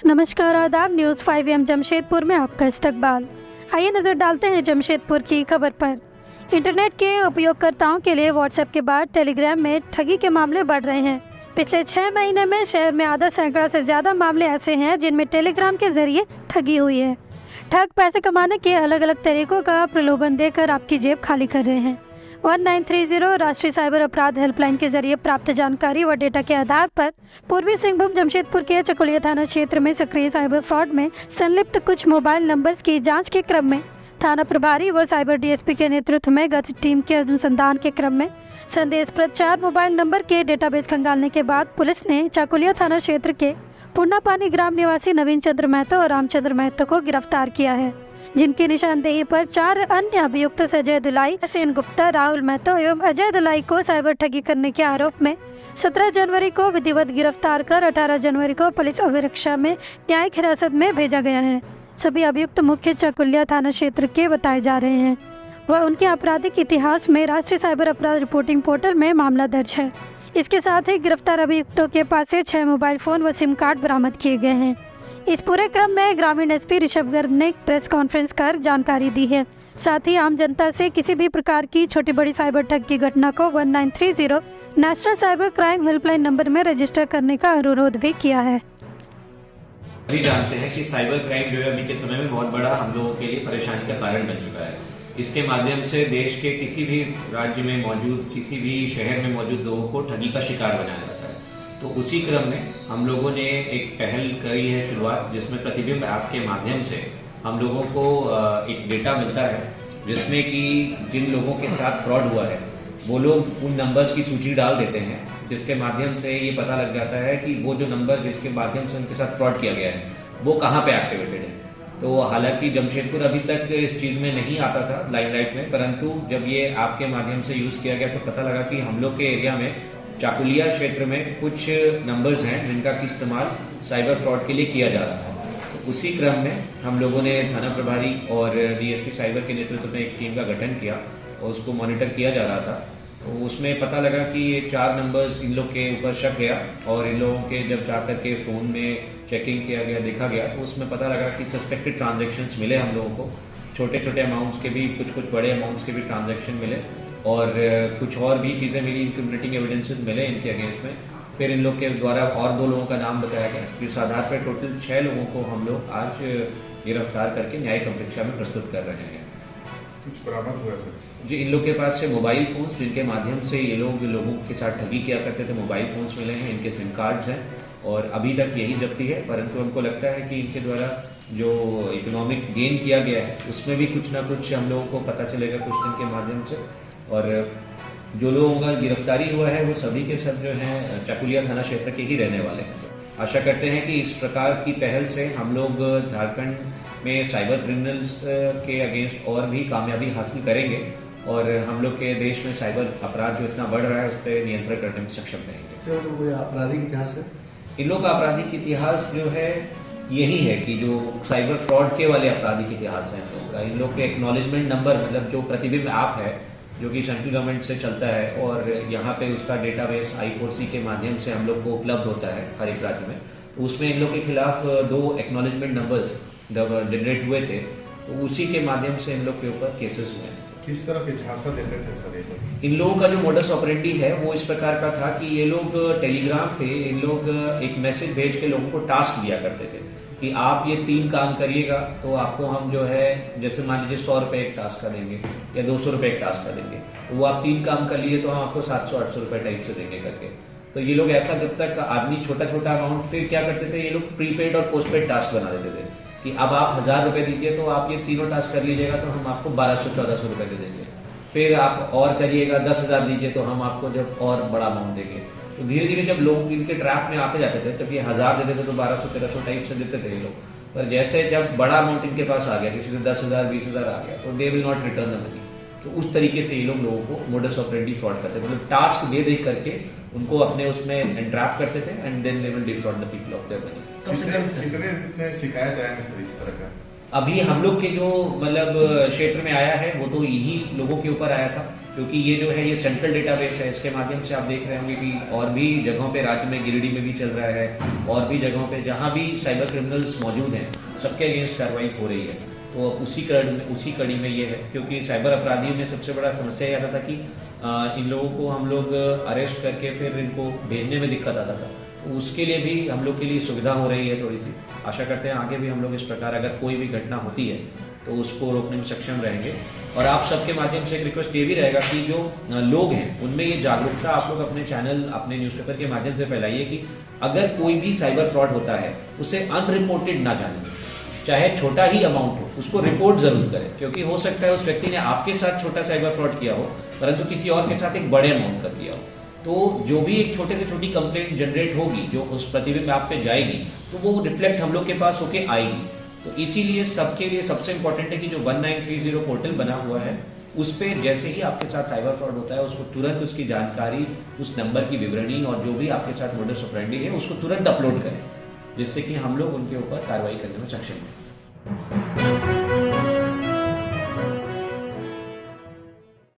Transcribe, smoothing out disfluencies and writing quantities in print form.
नमस्कार आदाब। न्यूज़ 5 जमशेदपुर में आपका इस्तकबाल। आइए नज़र डालते हैं जमशेदपुर की खबर पर। इंटरनेट के उपयोगकर्ताओं के लिए व्हाट्सएप के बाद टेलीग्राम में ठगी के मामले बढ़ रहे हैं। पिछले 6 महीने में शहर में आधा सैकड़ा से ज़्यादा मामले ऐसे हैं जिनमें टेलीग्राम के जरिए ठगी हुई है। ठग पैसे कमाने के अलग अलग तरीकों का प्रलोभन देकर आपकी जेब खाली कर रहे हैं। 1930 राष्ट्रीय साइबर अपराध हेल्पलाइन के जरिए प्राप्त जानकारी व डेटा के आधार पर पूर्वी सिंहभूम जमशेदपुर के चकुलिया थाना क्षेत्र में सक्रिय साइबर फ्रॉड में संलिप्त कुछ मोबाइल नंबर्स की जांच के क्रम में थाना प्रभारी व साइबर डीएसपी के नेतृत्व में गठित टीम के अनुसंधान के क्रम में संदेशप्रद 4 मोबाइल नंबर के डेटाबेस खंगालने के बाद पुलिस ने चकुलिया थाना क्षेत्र के पुन्नापानी ग्राम निवासी नवीन चंद्र महतो और रामचंद्र महतो को गिरफ्तार किया है, जिनकी निशानदेही पर 4 अन्य अभियुक्त अजय दुलाई, हसीन गुप्ता, राहुल महतो एवं अजय दुलाई को साइबर ठगी करने के आरोप में 17 जनवरी को विधिवत गिरफ्तार कर 18 जनवरी को पुलिस अभिरक्षा में न्यायिक हिरासत में भेजा गया है। सभी अभियुक्त मुख्य चकुलिया थाना क्षेत्र के बताए जा रहे हैं व उनके आपराधिक इतिहास में राष्ट्रीय साइबर अपराध रिपोर्टिंग पोर्टल में मामला दर्ज है। इसके साथ ही गिरफ्तार अभियुक्तों के पास से 6 मोबाइल फोन व सिम कार्ड बरामद किए गए हैं। इस पूरे क्रम में ग्रामीण एसपी ऋषभ गर्ग ने प्रेस कॉन्फ्रेंस कर जानकारी दी है। साथ ही आम जनता से किसी भी प्रकार की छोटी बड़ी साइबर ठग की घटना को 1930 national cyber crime helpline number में रजिस्टर करने का अनुरोध भी किया है। सभी जानते हैं कि साइबर क्राइम जो है अभी के समय में बहुत बड़ा हम लोगों के लिए परेशानी का कारण बन चुका है। इसके माध्यम से देश के किसी भी राज्य में मौजूद, किसी भी शहर में मौजूद लोगों को ठगी का शिकार बनाया जाता है। तो उसी क्रम में हम लोगों ने एक पहल करी है शुरुआत, जिसमें प्रतिबिंब ऐप के माध्यम से हम लोगों को एक डेटा मिलता है जिसमें कि जिन लोगों के साथ फ्रॉड हुआ है वो लोग उन नंबर्स की सूची डाल देते हैं, जिसके माध्यम से ये पता लग जाता है कि वो जो नंबर जिसके माध्यम से उनके साथ फ्रॉड किया गया है वो कहाँ पे एक्टिवेटेड है। तो हालांकि जमशेदपुर अभी तक इस चीज़ में नहीं आता था लाइमलाइट में, परंतु जब ये आपके माध्यम से यूज़ किया गया तो पता लगा कि हम लोग के एरिया में चाकुलिया क्षेत्र में कुछ नंबर्स हैं जिनका कि इस्तेमाल साइबर फ्रॉड के लिए किया जा रहा है। तो उसी क्रम में हम लोगों ने थाना प्रभारी और डीएसपी साइबर के नेतृत्व में एक टीम का गठन किया और उसको मॉनिटर किया जा रहा था। तो उसमें पता लगा कि ये 4 नंबर्स इन लोग के ऊपर शक गया और इन लोगों के जब जाकर के फ़ोन में चेकिंग किया गया, देखा गया, तो उसमें पता लगा कि सस्पेक्टेड ट्रांजैक्शंस मिले हम लोगों को। छोटे छोटे अमाउंट्स के भी, कुछ बड़े अमाउंट्स के भी ट्रांजैक्शन मिले और कुछ और भी चीज़ें मिली, इंक्रिमिनेटिंग एविडेंसेस मिले इनके अगेंस्ट में। फिर इन लोग के द्वारा और 2 लोगों का नाम बताया गया। इस आधार पर टोटल 6 लोगों को हम लोग आज गिरफ्तार करके न्यायिक अपेक्षा में प्रस्तुत कर रहे हैं। कुछ बरामद हुआ सर जी, इन लोग के पास से मोबाइल फ़ोन्स जिनके माध्यम से ये लोगों के साथ ठगी किया करते थे, मोबाइल फ़ोन्स मिले हैं, इनके सिम कार्ड्स हैं और अभी तक यही जब्ती है। परंतु हमको लगता है कि इनके द्वारा जो इकोनॉमिक गेन किया गया है उसमें भी कुछ ना कुछ हम लोगों को पता चलेगा कुछ दिन के माध्यम से। और जो लोगों का गिरफ्तारी हुआ है वो सभी के सब जो हैं चकुलिया थाना क्षेत्र के ही रहने वाले हैं। आशा करते हैं कि इस प्रकार की पहल से हम लोग झारखंड में साइबर क्रिमिनल्स के अगेंस्ट और भी कामयाबी हासिल करेंगे और हम लोग के देश में साइबर अपराध जो इतना बढ़ रहा है उस पर नियंत्रण करने में सक्षम रहेंगे। तो कोई आपराधिक इतिहास है? इन लोग का आपराधिक इतिहास जो है यही है कि जो साइबर फ्रॉड के वाले आपराधिक इतिहास है उसका, इन लोग के एक्नॉलेजमेंट नंबर, मतलब जो प्रतिबिंब ऐप है जो कि सेंट्रल गवर्नमेंट से चलता है और यहाँ पे उसका डेटाबेस I4C के माध्यम से हम लोग को उपलब्ध होता है हर एक राज्य में। तो उसमें इन लोग के खिलाफ 2 एक्नॉलेजमेंट नंबर्स जनरेट हुए थे, तो उसी के माध्यम से इन लोग के ऊपर केसेस हुए हैं। किस तरह के झांसा देते थे सर ये लोग? इन लोगों का जो मोडस ऑपरेंडी है वो इस प्रकार का था कि ये लोग टेलीग्राम पे इन लोग एक मैसेज भेज के लोगों को टास्क दिया करते थे कि आप ये 3 काम करिएगा तो आपको हम जो है, जैसे मान लीजिए 100 रुपये एक टास्क का देंगे या 200 रुपये एक टास्क का देंगे, तो वो आप 3 काम कर लिए तो हम आपको 700-800 रुपये टाइप से देंगे करके। तो ये लोग ऐसा, जब तक आदमी छोटा छोटा अमाउंट, फिर क्या करते थे ये लोग प्रीपेड और पोस्टपेड टास्क बना देते थे कि अब आप 1000 रुपये दीजिए तो आप ये तीनों टास्क कर लीजिएगा तो हम आपको 1200-1400 रुपये दे देंगे। फिर आप और करिएगा 10,000 दीजिए तो हम आपको जब और बड़ा अमाउंट देंगे। तो धीरे धीरे जब लोग इनके ट्रैप में आते जाते थे, जब ये 1000 देते थे तो 1200-1300 टाइप से देते थे ये लोग। पर जैसे जब बड़ा अमाउंट इनके पास आ गया, किसी से 10,000 20,000 आ गया, तो they will not return the money. तो उस तरीके से ये लोगों को मोडस ऑपरेंडी फ्रॉड करते थे, मतलब टास्क दे करके उनको अपने उसमें एंट्रैप करते थे and then they will defraud the people of their money. कितने शिकायत आए हैं सर इस तरह का? अभी हम लोग के जो मतलब क्षेत्र में आया है वो तो यही लोगों के ऊपर आया था, क्योंकि ये जो है ये सेंट्रल डेटाबेस है। इसके माध्यम से आप देख रहे होंगे कि और भी जगहों पे राज्य में गिरिडीह में भी चल रहा है, और भी जगहों पे जहां भी साइबर क्रिमिनल्स मौजूद हैं सबके अगेंस्ट कार्रवाई हो रही है। तो उसी कड़ी में ये है, क्योंकि साइबर अपराधियों में सबसे बड़ा समस्या यह आता था कि इन लोगों को हम लोग अरेस्ट करके फिर इनको भेजने में दिक्कत आता था। तो उसके लिए भी हम लोग के लिए सुविधा हो रही है थोड़ी सी। आशा करते हैं आगे भी हम लोग इस प्रकार अगर कोई भी घटना होती है तो उसको रोकने में सक्षम रहेंगे। और आप सबके माध्यम से एक रिक्वेस्ट ये भी रहेगा कि जो लोग हैं उनमें ये जागरूकता आप लोग अपने चैनल, अपने न्यूज़पेपर के माध्यम से फैलाइए कि अगर कोई भी साइबर फ्रॉड होता है उसे अनरिपोर्टेड ना जाने, चाहे छोटा ही अमाउंट हो, उसको रिपोर्ट जरूर करें, क्योंकि हो सकता है उस व्यक्ति ने आपके साथ छोटा साइबर फ्रॉड किया हो परंतु किसी और के साथ एक बड़े अमाउंट कर दिया हो। तो जो भी एक छोटे से छोटी कंप्लेंट जनरेट होगी जो उस प्रतिबिंब आप पे जाएगी तो वो रिफ्लेक्ट हम लोग के पास होके आएगी। तो इसीलिए सबके लिए सबसे इंपॉर्टेंट है कि जो 1930 पोर्टल बना हुआ है उस पे जैसे ही आपके साथ साइबर फ्रॉड होता है उसको तुरंत उसकी जानकारी, उस नंबर की विवरणी और जो भी आपके साथ मोडस ऑपरेंडी है उसको तुरंत अपलोड करें, जिससे कि हम लोग उनके ऊपर कार्रवाई करने में सक्षम हैं।